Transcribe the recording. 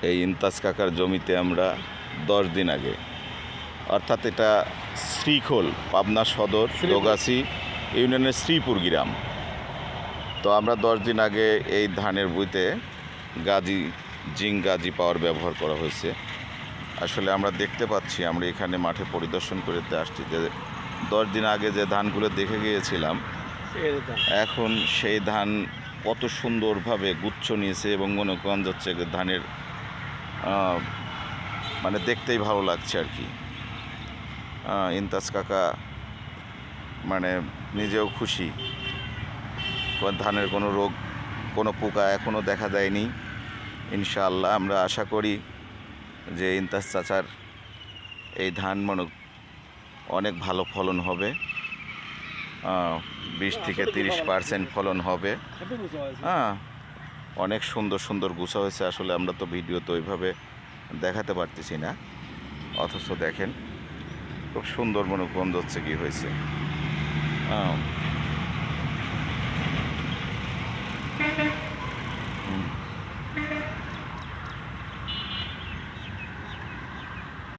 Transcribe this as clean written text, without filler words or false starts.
এই ইমতাজ কাকার জমিতে আমরা 10 দিন আগে, অর্থাৎ এটা শ্রীখোল, পাবনা সদর দোগাছি ইউনিয়নের শ্রীপুর গ্রাম। তো আমরা 10 দিন আগে এই ধানের বইতে গাজি পাওয়ার ব্যবহার করা হয়েছে। আসলে আমরা দেখতে পাচ্ছি, আমরা এখানে মাঠে পরিদর্শন করতে আসছি যে 10 দিন আগে যে ধানগুলো দেখে গিয়েছিলাম, এখন সেই ধান কত সুন্দরভাবে গুচ্ছ নিয়েছে এবং মনে করা যাচ্ছে ধানের মানে দেখতেই ভালো লাগছে আর কি। ইমতাজ কাকা মানে নিজেও খুশি, ধানের কোনো রোগ, কোনো পোকা এখনও দেখা দেয়নি। ইনশাআল্লাহ আমরা আশা করি যে ইমতাজ চাচার এই ধান অনেক ভালো ফলন হবে, 20 থেকে 30% ফলন হবে। অনেক সুন্দর সুন্দর গুছা হয়েছে। আসলে আমরা তো ভিডিওতে ওইভাবে দেখাতে পারতেছি না, অথচ দেখেন খুব সুন্দর মনোকম হচ্ছে কি হয়েছে।